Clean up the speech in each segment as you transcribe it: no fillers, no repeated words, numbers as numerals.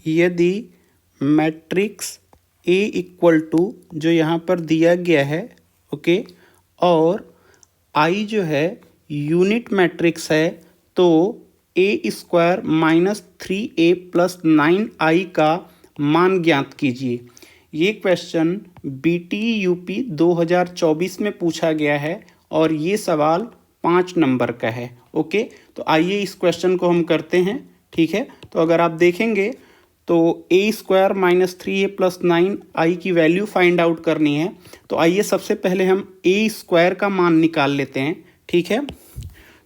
यदि matrix A equal to जो यहाँ पर दिया गया है, ओके, और I जो है यूनिट मैट्रिक्स है, तो A² minus 3A plus 9I का मान ज्ञात कीजिए। ये क्वेश्चन BTUP 2024 में पूछा गया है और ये सवाल 5 नंबर का है। ओके, तो आइए इस क्वेश्चन को हम करते हैं। ठीक है, तो अगर आप देखेंगे तो A² minus 3A plus 9I की वैल्यू फाइंड आउट करनी है। तो आइए सबसे पहले हम A² का मान निकाल लेते हैं। ठीक है,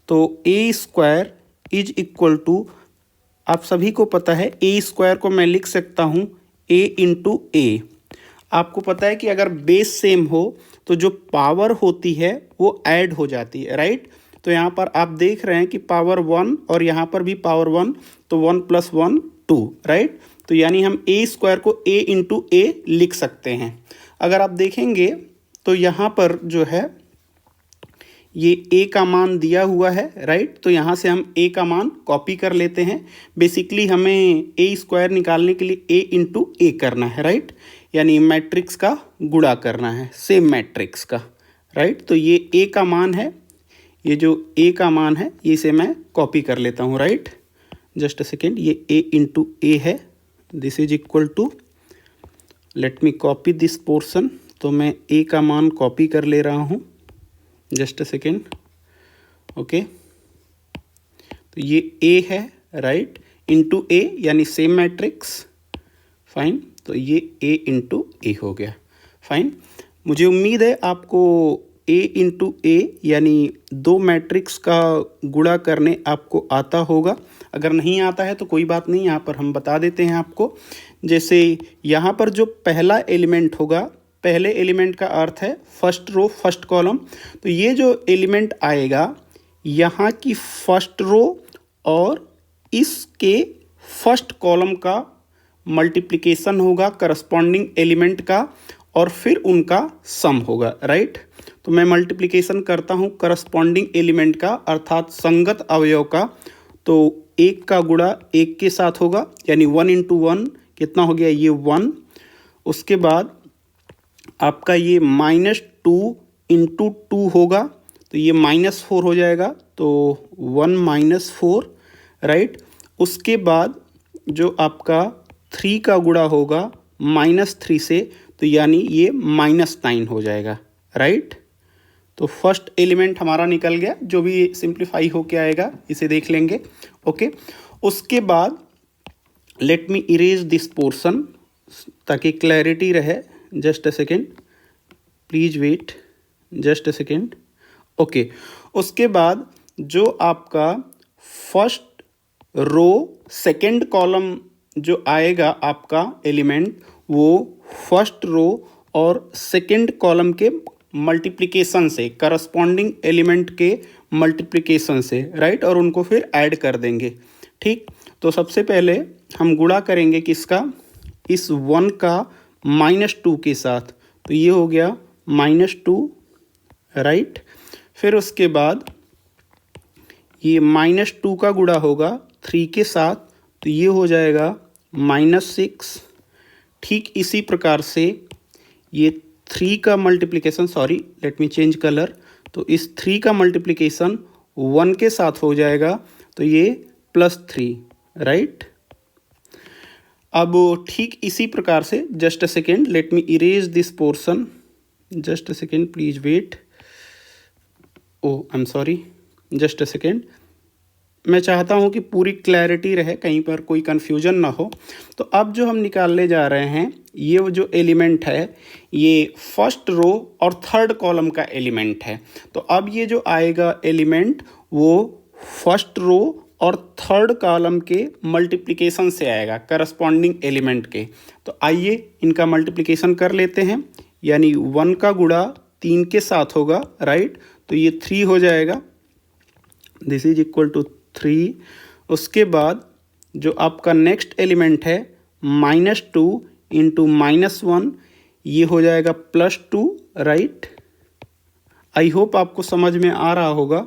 तो A² इज इक्वल टू, आप सभी को पता है A² को मैं लिख सकता हूँ A इंटू A। आपको पता है कि अगर बेस सेम हो तो जो पावर होती है वो ऐड हो जाती है, राइट। तो यहाँ पर आप देख रहे हैं कि पावर 1 और यहाँ पर भी पावर 1, तो 1 + 1 2, राइट। तो यानी हम A² को A इंटू A लिख सकते हैं। अगर आप देखेंगे तो यहाँ पर जो है ये A का मान दिया हुआ है, राइट। तो यहाँ से हम A का मान कॉपी कर लेते हैं। बेसिकली हमें A² निकालने के लिए A इंटू A करना है, राइट, यानी मैट्रिक्स का गुणा करना है, सेम मैट्रिक्स का, राइट। तो ये A का मान है, ये जो A का मान है इसे मैं कॉपी कर लेता हूँ, राइट। जस्ट अ सेकेंड, ये A इंटू A है, this is equal to, let me copy this portion. तो मैं A का मान कॉपी कर ले रहा हूँ, जस्ट अ सेकेंड। ओके, तो ये A है, राइट, इंटू A यानी सेम मैट्रिक्स, फाइन। तो ये A इंटू A हो गया, फाइन। मुझे उम्मीद है आपको A इंटू A यानी दो मैट्रिक्स का गुणा करने आपको आता होगा। अगर नहीं आता है तो कोई बात नहीं, यहाँ पर हम बता देते हैं आपको। जैसे यहाँ पर जो पहला एलिमेंट होगा, पहले एलिमेंट का अर्थ है फर्स्ट रो फर्स्ट कॉलम। तो ये जो एलिमेंट आएगा यहाँ की फर्स्ट रो और इसके फर्स्ट कॉलम का मल्टीप्लिकेशन होगा करस्पॉन्डिंग एलिमेंट का, और फिर उनका सम होगा, राइट। तो मैं मल्टीप्लिकेशन करता हूँ करस्पॉन्डिंग एलिमेंट का, अर्थात संगत अवयव का। तो 1 का गुणा 1 के साथ होगा, यानी 1 इंटू 1 कितना हो गया, ये 1। उसके बाद आपका ये -2 इंटू 2 होगा, तो ये -4 हो जाएगा, तो 1 - 4, राइट। उसके बाद जो आपका 3 का गुणा होगा -3 से, तो यानी ये -9 हो जाएगा, राइट। तो फर्स्ट एलिमेंट हमारा निकल गया, जो भी सिंप्लीफाई होके आएगा इसे देख लेंगे। ओके, उसके बाद let me erase this portion ताकि क्लैरिटी रहे। Just a second, please wait, just a second. Okay, उसके बाद जो आपका फर्स्ट रो सेकेंड कॉलम जो आएगा आपका एलिमेंट, वो फर्स्ट रो और सेकेंड कॉलम के मल्टीप्लिकेशन से, करस्पॉन्डिंग एलिमेंट के मल्टीप्लिकेशन से, राइट, और उनको फिर ऐड कर देंगे। ठीक, तो सबसे पहले हम गुणा करेंगे किसका, इस 1 का -2 के साथ, तो ये हो गया -2, राइट। फिर उसके बाद ये -2 का गुणा होगा 3 के साथ, तो ये हो जाएगा -6। ठीक इसी प्रकार से ये 3 का multiplication, sorry late me change colour, तो इस 3 का मल्टीप्लिकेशन 1 के साथ हो जाएगा, तो ये +3, राइट। अब ठीक इसी प्रकार से, just a second, let me erase this portion, just a second, please wait, oh I am sorry, just a second. मैं चाहता हूं कि पूरी क्लैरिटी रहे, कहीं पर कोई कन्फ्यूजन ना हो। तो अब जो हम निकालने जा रहे हैं, ये जो एलिमेंट है ये फर्स्ट रो और थर्ड कॉलम का एलिमेंट है। तो अब ये जो आएगा एलिमेंट वो फर्स्ट रो और थर्ड कॉलम के मल्टीप्लिकेशन से आएगा, करस्पॉन्डिंग एलिमेंट के। तो आइए इनका मल्टीप्लिकेशन कर लेते हैं, यानी 1 का गुणा 3 के साथ होगा, राइट। तो ये 3 हो जाएगा, दिस इज इक्वल टू 3। उसके बाद जो आपका नेक्स्ट एलिमेंट है -2 इंटू -1, ये हो जाएगा +2, राइट। आई होप आपको समझ में आ रहा होगा।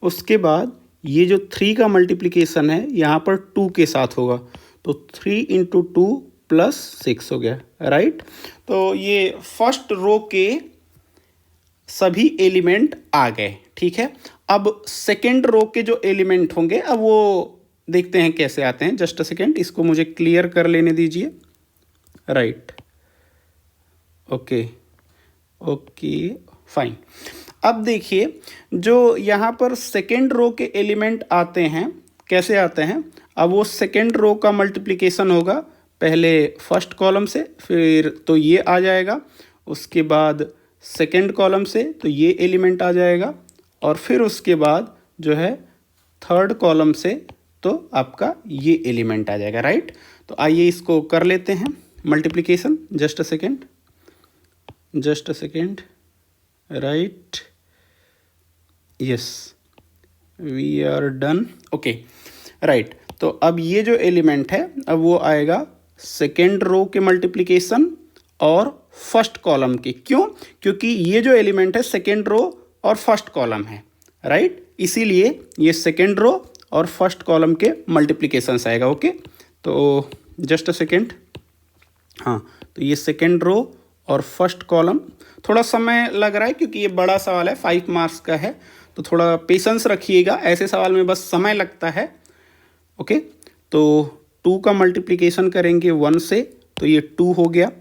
उसके बाद ये जो 3 का मल्टीप्लिकेशन है यहाँ पर 2 के साथ होगा, तो 3 इंटू 2 प्लस 6 हो गया, राइट। तो ये फर्स्ट रो के सभी एलिमेंट आ गए, ठीक है। अब सेकेंड रो के जो एलिमेंट होंगे अब वो देखते हैं कैसे आते हैं। जस्ट अ सेकेंड, इसको मुझे क्लियर कर लेने दीजिए, राइट। Okay okay fine. अब देखिए जो यहाँ पर सेकेंड रो के एलिमेंट आते हैं कैसे आते हैं। अब वो सेकेंड रो का मल्टीप्लिकेशन होगा पहले फर्स्ट कॉलम से, फिर तो ये आ जाएगा, उसके बाद सेकेंड कॉलम से तो ये एलिमेंट आ जाएगा, और फिर उसके बाद जो है थर्ड कॉलम से तो आपका ये एलिमेंट आ जाएगा, राइट। तो आइए इसको कर लेते हैं multiplication. Just a second, right, yes, we are done, okay, right. तो अब ये जो एलिमेंट है अब वो आएगा सेकेंड रो के मल्टीप्लिकेशन और फर्स्ट कॉलम के। क्यों? क्योंकि ये जो एलिमेंट है सेकेंड रो और फर्स्ट कॉलम है, राइट, इसीलिए ये सेकेंड रो और फर्स्ट कॉलम के मल्टीप्लिकेशन आएगा। ओके, तो जस्ट अ सेकेंड, हाँ, तो ये सेकेंड रो और फर्स्ट कॉलम, थोड़ा समय लग रहा है क्योंकि ये बड़ा सवाल है, 5 मार्क्स का है, तो थोड़ा पेशेंस रखिएगा, ऐसे सवाल में बस समय लगता है। ओके, तो 2 का मल्टीप्लिकेशन करेंगे 1 से तो ये 2 हो गया।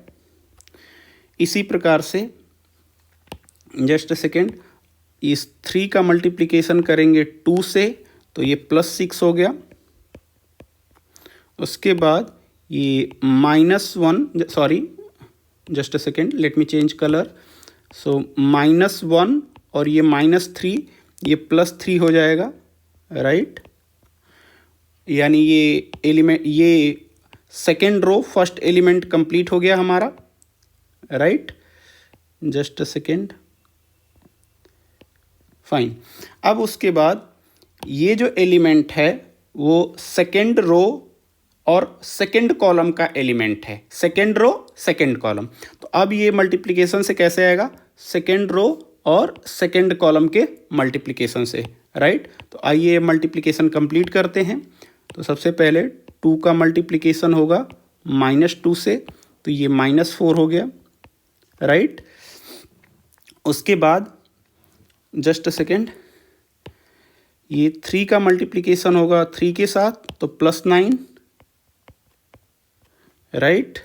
इसी प्रकार से जस्ट अ सेकेंड, इस 3 का मल्टीप्लिकेशन करेंगे 2 से तो ये +6 हो गया। उसके बाद ये -1, sorry, just a second, let me change colour. So -1 और ये -3, ये +3 हो जाएगा, राइट। यानी ये एलिमेंट, ये second row first element complete हो गया हमारा, right. Just a second, fine. अब उसके बाद ये जो एलिमेंट है वो सेकेंड रो और सेकेंड कॉलम का एलिमेंट है, सेकेंड रो सेकेंड कॉलम। तो अब ये मल्टीप्लिकेशन से कैसे आएगा, सेकेंड रो और सेकेंड कॉलम के मल्टीप्लिकेशन से, राइट। तो आइए मल्टीप्लिकेशन कंप्लीट करते हैं। तो सबसे पहले 2 का मल्टीप्लिकेशन होगा -2 से तो ये -4 हो गया, राइट। उसके बाद जस्ट अ सेकेंड, ये 3 का मल्टीप्लिकेशन होगा 3 के साथ तो +9, राइट।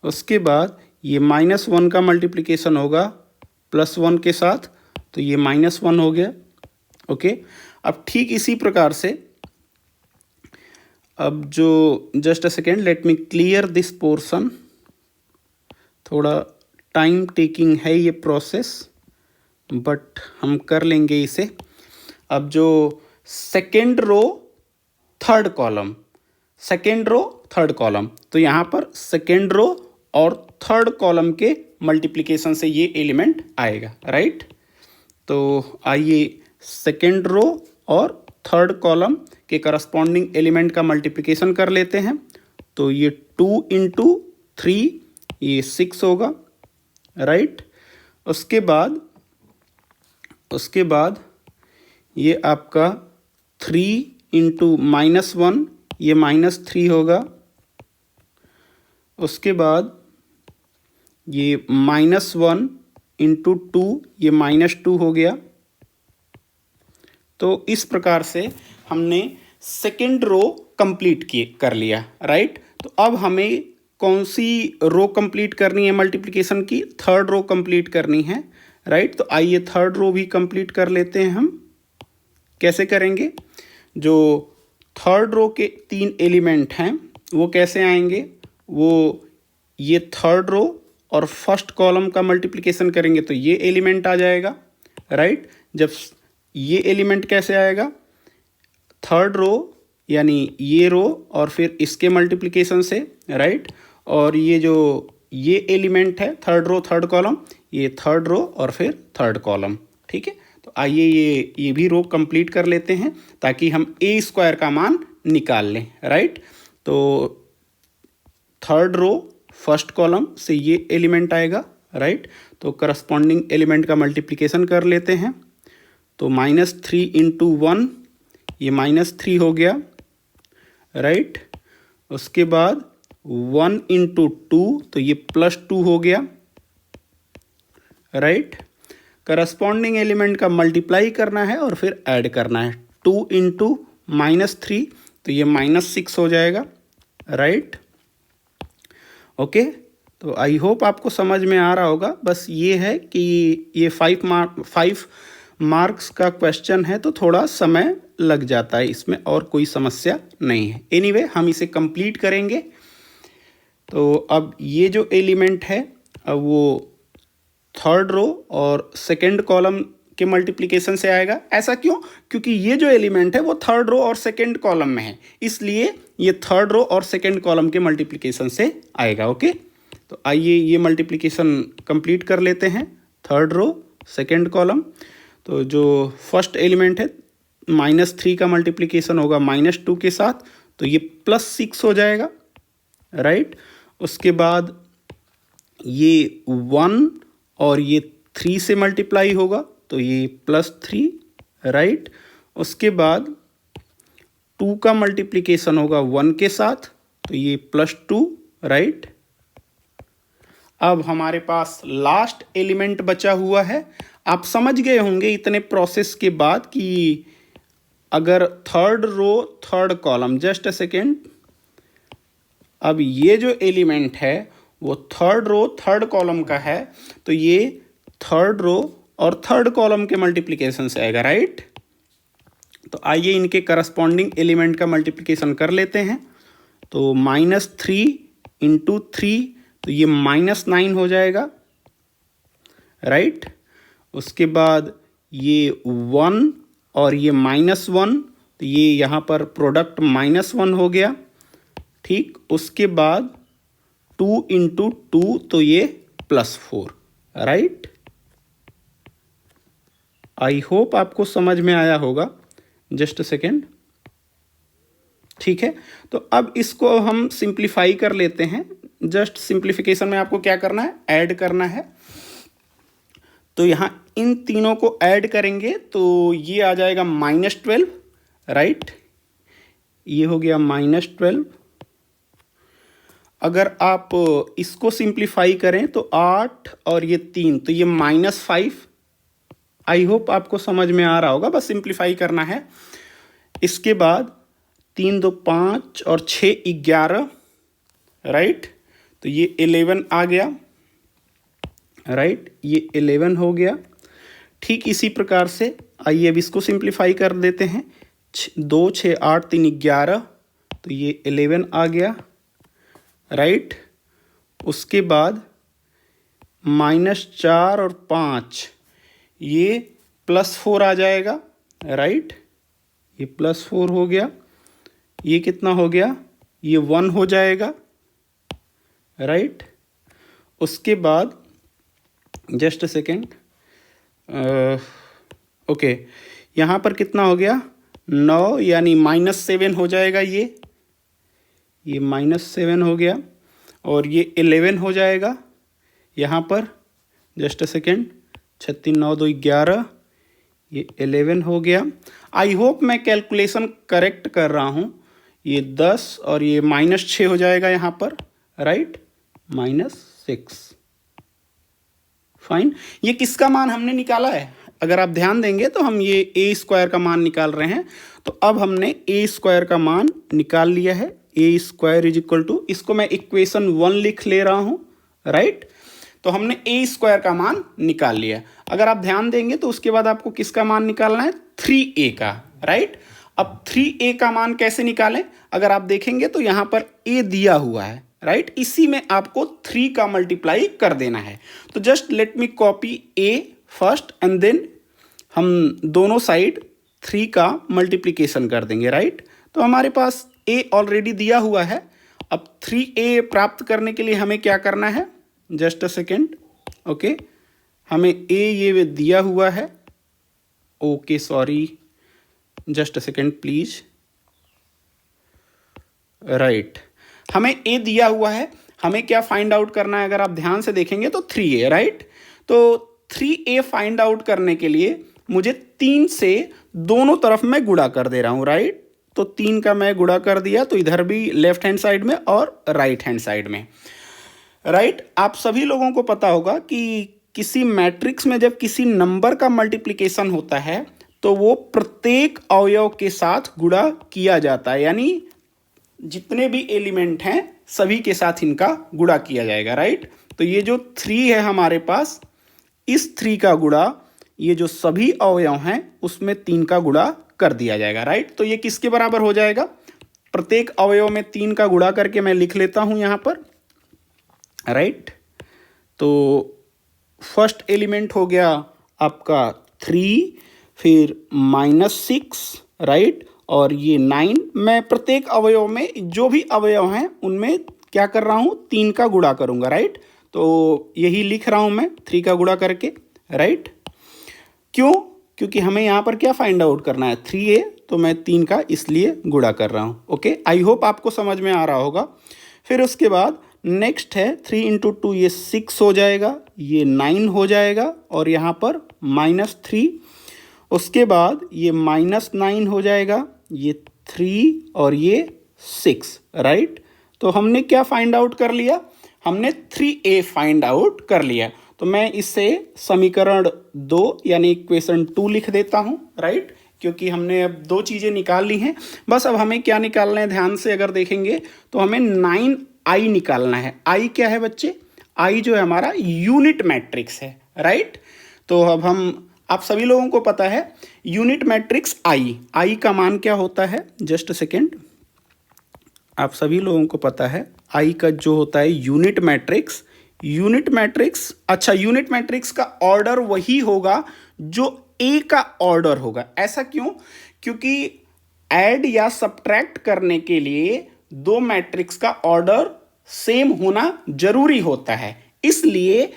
उसके बाद ये -1 का मल्टीप्लिकेशन होगा +1 के साथ तो ये -1 हो गया। ओके, अब ठीक इसी प्रकार से अब जो just a second, let me clear this portion, थोड़ा टाइम टेकिंग है ये प्रोसेस बट हम कर लेंगे इसे। अब जो second row third column, second row third column, तो यहाँ पर सेकेंड रो और थर्ड कॉलम के मल्टीप्लिकेशन से ये एलिमेंट आएगा, राइट। तो आइए सेकेंड रो और थर्ड कॉलम के करस्पॉन्डिंग एलिमेंट का मल्टीप्लिकेशन कर लेते हैं। तो ये 2 इंटू 3 ये 6 होगा, राइट। उसके बाद ये आपका 3 इंटू -1 ये -3 होगा। उसके बाद ये -1 इंटू 2 ये -2 हो गया। तो इस प्रकार से हमने सेकेंड रो कंप्लीट कर लिया, राइट। तो अब हमें कौन सी रो कंप्लीट करनी है मल्टीप्लिकेशन की, थर्ड रो कंप्लीट करनी है, राइट। तो आइए थर्ड रो भी कंप्लीट कर लेते हैं हम। कैसे करेंगे, जो थर्ड रो के 3 एलिमेंट हैं वो कैसे आएंगे, वो ये थर्ड रो और फर्स्ट कॉलम का मल्टीप्लिकेशन करेंगे तो ये एलिमेंट आ जाएगा, राइट। जब ये एलिमेंट कैसे आएगा, थर्ड रो यानी ये रो और फिर इसके मल्टीप्लिकेशन से, राइट। और ये जो ये एलिमेंट है थर्ड रो थर्ड कॉलम, ये थर्ड रो और फिर थर्ड कॉलम, ठीक है। तो आइए ये भी रो कंप्लीट कर लेते हैं ताकि हम a² का मान निकाल लें, राइट। तो थर्ड रो फर्स्ट कॉलम से ये एलिमेंट आएगा, राइट। तो करस्पॉन्डिंग एलिमेंट का मल्टीप्लिकेशन कर लेते हैं। तो -3 इंटू 1 ये -3 हो गया, राइट। उसके बाद 1 इंटू 2 तो ये +2 हो गया, राइट। करस्पॉन्डिंग एलिमेंट का मल्टीप्लाई करना है और फिर ऐड करना है। 2 इंटू -3 तो ये -6 हो जाएगा, राइट। ओके, तो आई होप आपको समझ में आ रहा होगा। बस ये है कि ये 5 मार्क्स का क्वेश्चन है तो थोड़ा समय लग जाता है इसमें, और कोई समस्या नहीं है। एनीवे हम इसे कंप्लीट करेंगे। तो अब ये जो एलिमेंट है अब वो थर्ड रो और सेकंड कॉलम के मल्टीप्लिकेशन से आएगा। ऐसा क्यों? क्योंकि ये जो एलिमेंट है वो थर्ड रो और सेकंड कॉलम में है, इसलिए ये थर्ड रो और सेकंड कॉलम के मल्टीप्लिकेशन से आएगा। ओके, तो आइए ये मल्टीप्लिकेशन कंप्लीट कर लेते हैं। थर्ड रो सेकंड कॉलम, तो जो फर्स्ट एलिमेंट है -3 का मल्टीप्लिकेशन होगा -2 के साथ, तो ये +6 हो जाएगा, राइट। उसके बाद ये 1 और ये 3 से मल्टीप्लाई होगा तो ये +3, राइट। उसके बाद 2 का मल्टीप्लिकेशन होगा 1 के साथ तो ये +2, राइट। अब हमारे पास लास्ट एलिमेंट बचा हुआ है। आप समझ गए होंगे इतने प्रोसेस के बाद कि अगर third row third column, just a second, अब ये जो एलिमेंट है वो थर्ड रो थर्ड कॉलम का है तो ये थर्ड रो और थर्ड कॉलम के मल्टीप्लिकेशन से आएगा, राइट। तो आइए इनके करस्पॉन्डिंग एलिमेंट का मल्टीप्लिकेशन कर लेते हैं। तो -3 इंटू 3 तो ये -9 हो जाएगा, राइट। उसके बाद ये 1 और ये -1 तो ये यहाँ पर प्रोडक्ट -1 हो गया, ठीक। उसके बाद 2 इंटू 2 तो ये +4, राइट। आई होप आपको समझ में आया होगा। जस्ट अ सेकेंड, ठीक है। तो अब इसको हम सिंप्लीफाई कर लेते हैं। जस्ट सिंप्लीफिकेशन में आपको क्या करना है, ऐड करना है। तो यहाँ इन तीनों को ऐड करेंगे तो ये आ जाएगा -12, राइट। ये हो गया -12। अगर आप इसको सिंप्लीफाई करें तो 8 और ये 3 तो ये -5। आई होप आपको समझ में आ रहा होगा, बस सिंप्लीफाई करना है। इसके बाद 3 2 5 और 6 11, राइट। तो ये 11 आ गया, राइट। ये 11 हो गया, ठीक। इसी प्रकार से आइए अब इसको सिंप्लीफाई कर देते हैं। 2 6 8 3 11 तो ये 11 आ गया, राइट। उसके बाद -4 और 5 ये +4 आ जाएगा, राइट। ये +4 हो गया। ये कितना हो गया, ये 1 हो जाएगा, राइट। उसके बाद जस्ट अ सेकेंड, ओके, यहाँ पर कितना हो गया, 9 यानी -7 हो जाएगा। ये -7 हो गया और ये 11 हो जाएगा यहाँ पर। जस्ट अ सेकेंड, 36 9 2 11, ये 11 हो गया। आई होप मैं कैलकुलेशन करेक्ट कर रहा हूँ। ये 10 और ये -6 हो जाएगा यहाँ पर, राइट, -6, फाइन। ये किसका मान हमने निकाला है? अगर आप ध्यान देंगे तो हम ये a² का मान निकाल रहे हैं। तो अब हमने a² का मान निकाल लिया है। a² = इसको मैं इक्वेशन 1 लिख ले रहा हूँ, राइट। तो हमने a² का मान निकाल लिया। अगर आप ध्यान देंगे तो उसके बाद आपको किसका मान निकालना है, 3a का, राइट। अब 3a का मान कैसे निकालें? अगर आप देखेंगे तो यहाँ पर a दिया हुआ है, राइट। इसी में आपको 3 का मल्टीप्लाई कर देना है। तो just let me copy a first and then हम दोनों साइड 3 का मल्टीप्लिकेशन कर देंगे, राइट। तो हमारे पास a ऑलरेडी दिया हुआ है। अब 3a प्राप्त करने के लिए हमें क्या करना है, जस्ट अ सेकेंड, ओके। हमें a ये दिया हुआ है, okay sorry, just a second please, right. हमें a दिया हुआ है, हमें क्या फाइंड आउट करना है? अगर आप ध्यान से देखेंगे तो 3a, राइट। तो 3a फाइंड आउट करने के लिए मुझे 3 से दोनों तरफ मैं गुणा कर दे रहा हूँ, राइट। तो 3 का मैं गुणा कर दिया, तो इधर भी लेफ्ट हैंड साइड में और राइट हैंड साइड में। राइट, आप सभी लोगों को पता होगा कि किसी मैट्रिक्स में जब किसी नंबर का मल्टीप्लिकेशन होता है तो वो प्रत्येक अवयव के साथ गुणा किया जाता है, यानी जितने भी एलिमेंट हैं सभी के साथ इनका गुणा किया जाएगा। राइट, तो ये जो 3 है हमारे पास, इस 3 का गुणा ये जो सभी अवयव हैं उसमें 3 का गुणा कर दिया जाएगा। राइट, तो ये किसके बराबर हो जाएगा? प्रत्येक अवयव में 3 का गुणा करके मैं लिख लेता हूं यहां पर। राइट, तो फर्स्ट एलिमेंट हो गया आपका 3, फिर -6, राइट, और ये 9। मैं प्रत्येक अवयव में जो भी अवयव हैं उनमें क्या कर रहा हूँ, 3 का गुणा करूँगा। राइट, तो यही लिख रहा हूँ मैं 3 का गुणा करके। राइट, क्यों? क्योंकि हमें यहाँ पर क्या फाइंड आउट करना है, 3a, तो मैं 3 का इसलिए गुणा कर रहा हूँ। ओके, आई होप आपको समझ में आ रहा होगा। फिर उसके बाद नेक्स्ट है 3 × 2, ये 6 हो जाएगा, ये 9 हो जाएगा, और यहाँ पर -3। उसके बाद ये -9 हो जाएगा, ये 3 और ये 6। राइट, तो हमने क्या फाइंड आउट कर लिया? हमने 3a फाइंड आउट कर लिया। तो मैं इससे समीकरण 2 यानी इक्वेशन 2 लिख देता हूँ। राइट, क्योंकि हमने अब 2 चीज़ें निकाल ली हैं। बस अब हमें क्या निकालना है, ध्यान से अगर देखेंगे तो हमें 9i निकालना है। i क्या है बच्चे? i जो है हमारा यूनिट मैट्रिक्स है। राइट, तो अब आप सभी लोगों को पता है यूनिट मैट्रिक्स i का मान क्या होता है? जस्ट सेकेंड, आप सभी लोगों को पता है i का जो होता है यूनिट मैट्रिक्स, अच्छा, यूनिट मैट्रिक्स का ऑर्डर वही होगा जो a का ऑर्डर होगा। ऐसा क्यों? क्योंकि ऐड या सब्ट्रैक्ट करने के लिए 2 मैट्रिक्स का ऑर्डर सेम होना जरूरी होता है। इसलिए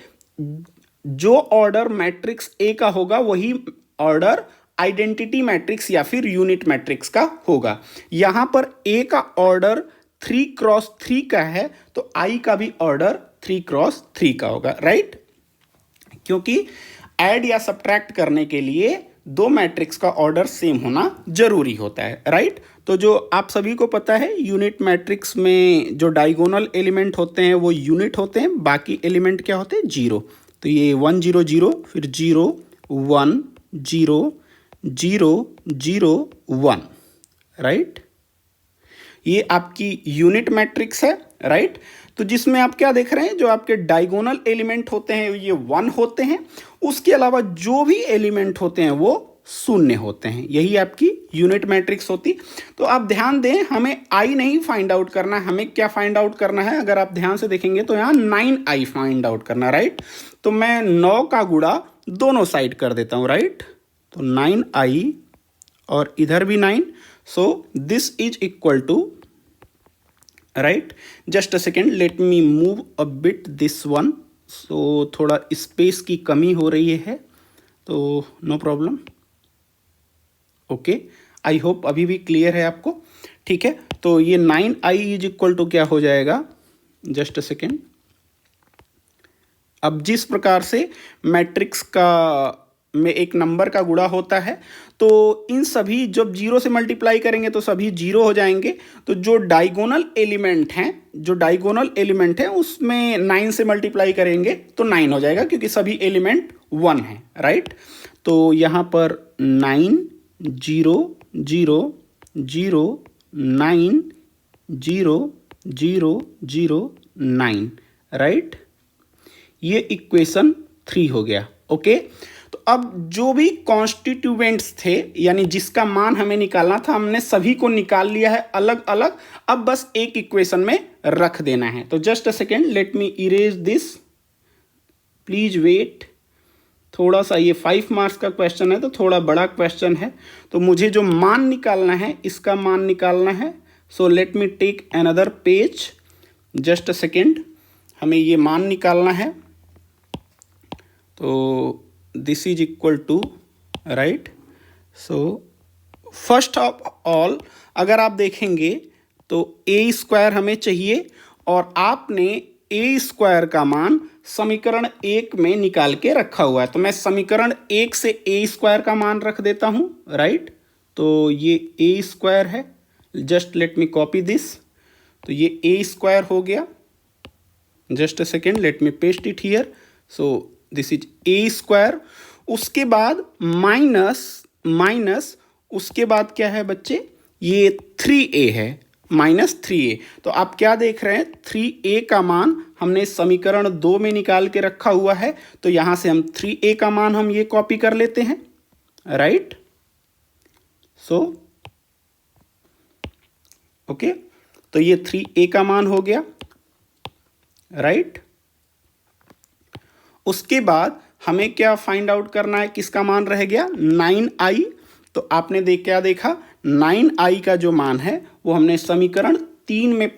जो ऑर्डर मैट्रिक्स A का होगा वही ऑर्डर आइडेंटिटी मैट्रिक्स या फिर यूनिट मैट्रिक्स का होगा। यहां पर A का ऑर्डर 3 × 3 का है, तो I का भी ऑर्डर 3 × 3 का होगा। राइट, क्योंकि ऐड या सब्ट्रैक्ट करने के लिए 2 मैट्रिक्स का ऑर्डर सेम होना जरूरी होता है। राइट, तो जो आप सभी को पता है यूनिट मैट्रिक्स में जो डायगोनल एलिमेंट होते हैं वो यूनिट होते हैं, बाकी एलिमेंट क्या होते हैं? 0। तो ये 1 0 0, फिर 0 1 0 0 0 1। राइट, ये आपकी यूनिट मैट्रिक्स है। राइट, तो जिसमें आप क्या देख रहे हैं, जो आपके डायगोनल एलिमेंट होते हैं ये 1 होते हैं, उसके अलावा जो भी एलिमेंट होते हैं वो 0 होते हैं। यही आपकी यूनिट मैट्रिक्स होती। तो आप ध्यान दें, हमें i नहीं फाइंड आउट करना है, हमें क्या फाइंड आउट करना है? अगर आप ध्यान से देखेंगे तो यहाँ 9i फाइंड आउट करना है। राइट, तो मैं 9 का गुणा दोनों साइड कर देता हूँ। राइट, तो 9i और इधर भी 9, so this is equal to, right, just a second, let me move a bit this one. So थोड़ा स्पेस की कमी हो रही है, तो no problem. Okay, I hope अभी भी क्लियर है आपको। ठीक है, तो ये 9i इज इक्वल टू क्या हो जाएगा? Just a second. अब जिस प्रकार से मैट्रिक्स का में एक नंबर का गुणा होता है, तो इन सभी जब 0 से मल्टीप्लाई करेंगे तो सभी 0 हो जाएंगे। तो जो डायगोनल एलिमेंट हैं उसमें 9 से मल्टीप्लाई करेंगे तो 9 हो जाएगा, क्योंकि सभी एलिमेंट 1 हैं। राइट, तो यहाँ पर 9 0 0 0 9 0 0 0 9। राइट, ये इक्वेशन 3 हो गया। ओके, तो अब जो भी कॉन्स्टिट्यूएंट्स थे, यानी जिसका मान हमें निकालना था, हमने सभी को निकाल लिया है अलग अलग। अब बस एक इक्वेशन में रख देना है। तो just a second, let me erase this, please wait. थोड़ा सा ये 5 मार्क्स का क्वेश्चन है तो थोड़ा बड़ा क्वेश्चन है, तो मुझे जो मान निकालना है इसका मान निकालना है। So let me take another page, just a second, हमें ये मान निकालना है। तो this is equal to, right, so first of all अगर आप देखेंगे तो a² हमें चाहिए, और आपने a² का मान समीकरण 1 में निकाल के रखा हुआ है। तो मैं समीकरण 1 से a² का मान रख देता हूं। राइट, तो ये a² है, just let me copy this. तो ये ए स्क्वायर हो गया, just a second, let me paste it here. So this is a square. उसके बाद माइनस उसके बाद क्या है बच्चे, ये 3a है, -3a। तो आप क्या देख रहे हैं, 3a का मान हमने समीकरण 2 में निकाल के रखा हुआ है, तो यहां से हम 3a का मान हम ये कॉपी कर लेते हैं, राइट। सो ओके, तो ये 3a का मान हो गया, राइट। उसके बाद हमें क्या फाइंड आउट करना है, किसका मान रह गया, 9i। तो आपने क्या देखा, 9i का जो मान है वो हमने समीकरण 3 में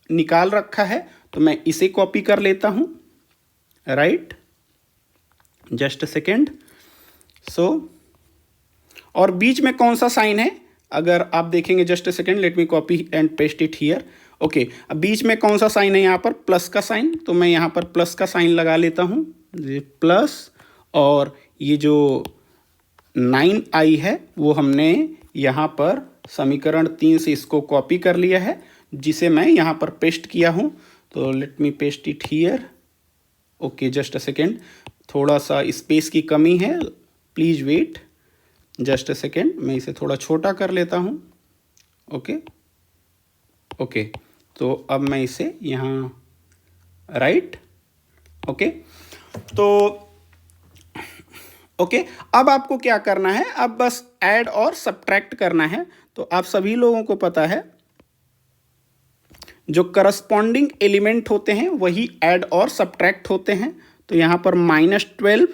निकाल रखा है, तो मैं इसे कॉपी कर लेता हूं, राइट, जस्ट अ सेकेंड। सो और बीच में कौन सा साइन है, अगर आप देखेंगे, just a second, let me copy and paste it here. Okay, अब बीच में कौन सा साइन है, यहाँ पर प्लस का साइन, तो मैं यहाँ पर प्लस का साइन लगा लेता हूँ, प्लस। और ये जो 9i है वो हमने यहाँ पर समीकरण 3 से इसको कॉपी कर लिया है, जिसे मैं यहाँ पर पेस्ट किया हूँ। तो let me paste it here. Okay, just a second, थोड़ा सा स्पेस की कमी है, please wait just a second, मैं इसे थोड़ा छोटा कर लेता हूँ। ओके ओके, तो अब मैं इसे यहाँ, राइट, ओके। तो ओके, अब आपको क्या करना है, अब बस ऐड और सब्ट्रैक्ट करना है। तो आप सभी लोगों को पता है जो करस्पॉन्डिंग एलिमेंट होते हैं वही ऐड और सब्ट्रैक्ट होते हैं। तो यहाँ पर -12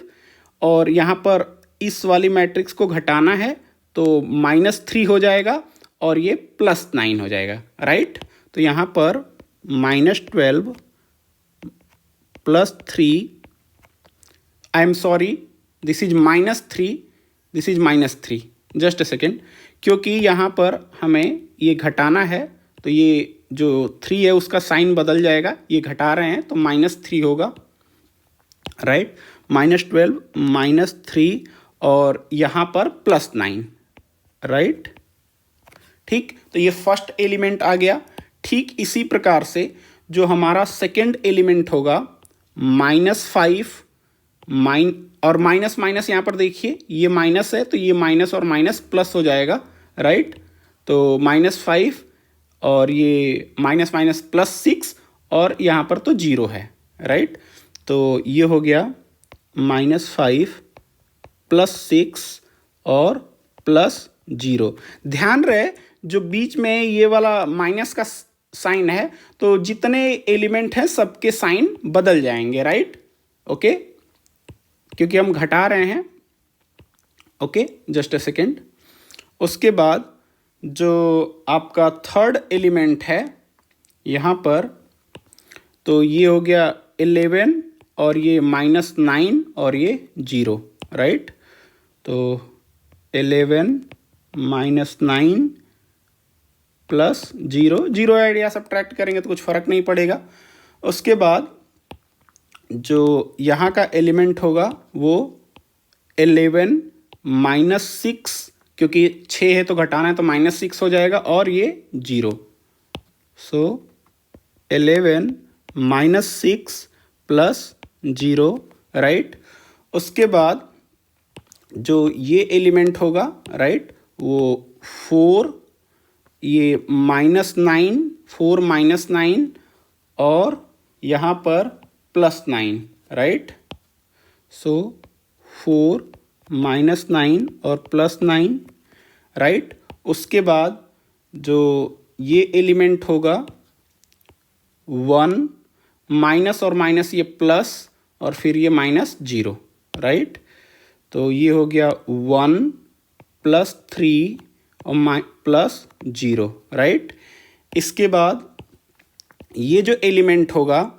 और यहाँ पर इस वाली मैट्रिक्स को घटाना है तो -3 हो जाएगा और ये +9 हो जाएगा, राइट। तो यहाँ पर -12 +3, आई am sorry, this is -3, this is -3, just a second, क्योंकि यहाँ पर हमें ये घटाना है, तो ये जो 3 है उसका साइन बदल जाएगा, ये घटा रहे हैं तो -3 होगा, राइट। -12 -3 और यहाँ पर +9, राइट, ठीक। तो ये फर्स्ट एलिमेंट आ गया। ठीक इसी प्रकार से जो हमारा सेकेंड एलिमेंट होगा, -5 और माइनस माइनस, यहाँ पर देखिए ये माइनस है तो ये माइनस और माइनस प्लस हो जाएगा, राइट। तो -5 और ये माइनस माइनस +6 और यहाँ पर तो 0 है, राइट। तो ये हो गया -5 +6 और +0। ध्यान रहे जो बीच में ये वाला माइनस का साइन है, तो जितने एलिमेंट हैं सबके साइन बदल जाएंगे, राइट, ओके, क्योंकि हम घटा रहे हैं। Okay, just a second. उसके बाद जो आपका थर्ड एलिमेंट है यहाँ पर, तो ये हो गया 11 और ये -9 और ये 0, राइट। तो 11 -9 +0, 0 ऐड या सब्ट्रैक्ट करेंगे तो कुछ फ़र्क नहीं पड़ेगा। उसके बाद जो यहाँ का एलिमेंट होगा वो 11 -6, क्योंकि 6 है तो घटाना है तो -6 हो जाएगा और ये 0। सो 11 -6 +0, राइट। उसके बाद जो ये एलिमेंट होगा, राइट, वो 4, ये -9, 4 -9 और यहाँ पर +9, राइट। सो 4 -9 और +9, राइट। उसके बाद जो ये एलिमेंट होगा 1, माइनस और माइनस ये प्लस और फिर ये -0, राइट। तो ये हो गया 1 +3 और +0, राइट। इसके बाद ये जो एलिमेंट होगा,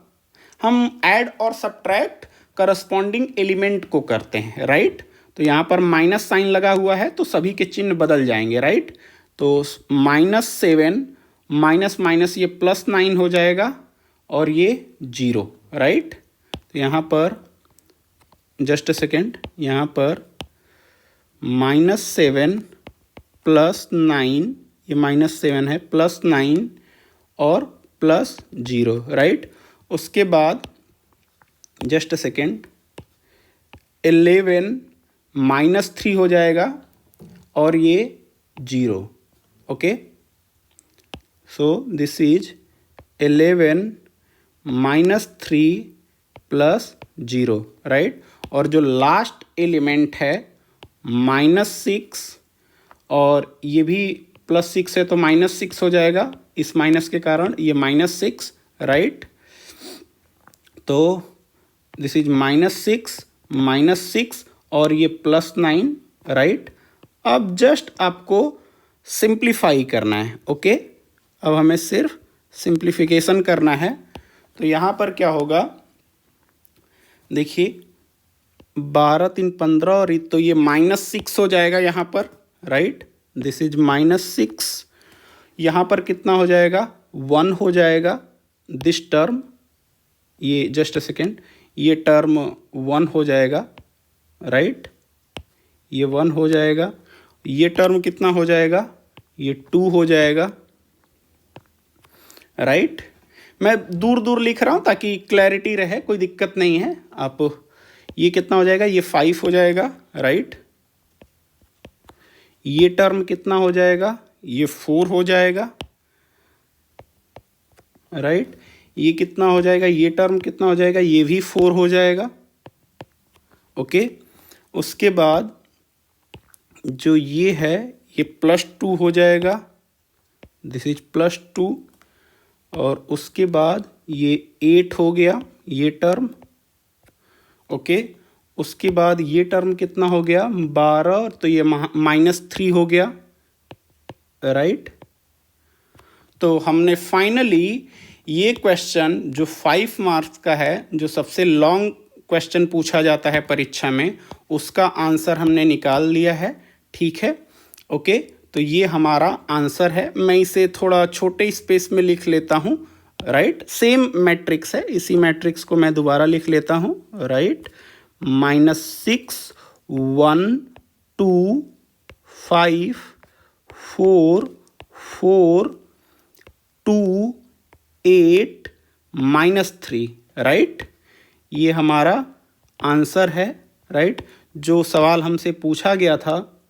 हम ऐड और सब्ट्रैक्ट करस्पॉन्डिंग एलिमेंट को करते हैं, राइट। तो यहाँ पर माइनस साइन लगा हुआ है तो सभी के चिन्ह बदल जाएंगे, राइट। तो -7 माइनस माइनस ये +9 हो जाएगा और ये 0, राइट। तो यहाँ पर जस्ट अ सेकेंड, यहाँ पर -7 +9, ये -7 है, +9 और +0, राइट। उसके बाद जस्ट अ सेकेंड, 11 -3 हो जाएगा और ये 0, okay. So this is 11 -3 +0, right. और जो लास्ट एलिमेंट है -6, और ये भी +6 है तो -6 हो जाएगा, इस माइनस के कारण ये -6, राइट। तो दिस इज -6 और ये +9, राइट। अब जस्ट आपको सिंप्लीफाई करना है, ओके। अब हमें सिर्फ सिंप्लीफिकेशन करना है। तो यहाँ पर क्या होगा, देखिए 12 3 15 और तो ये -6 हो जाएगा यहाँ पर, राइट। This is -6। यहाँ पर कितना हो जाएगा, 1 हो जाएगा दिस टर्म, ये जस्ट अ सेकेंड, ये टर्म 1 हो जाएगा, राइट। ये 1 हो जाएगा, ये टर्म कितना हो जाएगा, ये 2 हो जाएगा, राइट। मैं दूर दूर लिख रहा हूँ ताकि क्लैरिटी रहे, कोई दिक्कत नहीं है। आप ये कितना हो जाएगा, ये 5 हो जाएगा, राइट। ये टर्म कितना हो जाएगा, ये 4 हो जाएगा, राइट। ये कितना हो जाएगा, ये टर्म कितना हो जाएगा, ये भी 4 हो जाएगा, ओके। उसके बाद जो ये है ये +2 हो जाएगा, दिस इज +2। और उसके बाद ये 8 हो गया ये टर्म, ओके। उसके बाद ये टर्म कितना हो गया, 12, तो ये -3 हो गया, राइट। तो हमने फाइनली ये क्वेश्चन जो 5 मार्क्स का है, जो सबसे लॉन्ग क्वेश्चन पूछा जाता है परीक्षा में, उसका आंसर हमने निकाल लिया है, ठीक है, ओके। तो ये हमारा आंसर है। मैं इसे थोड़ा छोटे स्पेस में लिख लेता हूँ, राइट। सेम मैट्रिक्स है, इसी मैट्रिक्स को मैं दोबारा लिख लेता हूँ, राइट। -6 1 2 5 4 4 2 8 -3, राइट। ये हमारा आंसर है, राइट। जो सवाल हमसे पूछा गया था,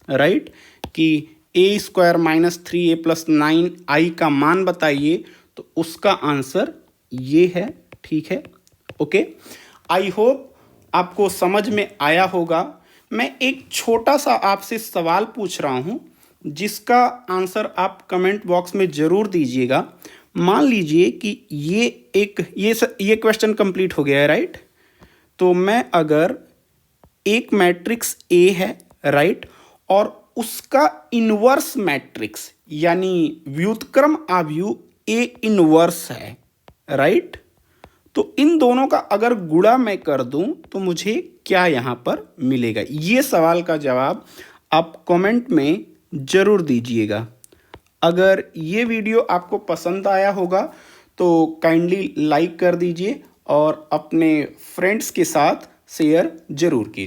राइट, कि a² - 3a + 9i का मान बताइए, तो उसका आंसर ये है, ठीक है, ओके। आई होप आपको समझ में आया होगा। मैं एक छोटा सा आपसे सवाल पूछ रहा हूँ जिसका आंसर आप कमेंट बॉक्स में ज़रूर दीजिएगा। मान लीजिए कि ये क्वेश्चन कंप्लीट हो गया है, राइट। तो मैं अगर एक मैट्रिक्स A है, राइट, और उसका इन्वर्स मैट्रिक्स यानी व्युत्क्रम आव्यूह A इन्वर्स है, राइट, तो इन दोनों का अगर गुणा मैं कर दूं तो मुझे क्या यहाँ पर मिलेगा। ये सवाल का जवाब आप कमेंट में ज़रूर दीजिएगा। अगर ये वीडियो आपको पसंद आया होगा तो काइंडली लाइक कर दीजिए और अपने फ्रेंड्स के साथ शेयर ज़रूर कीजिए।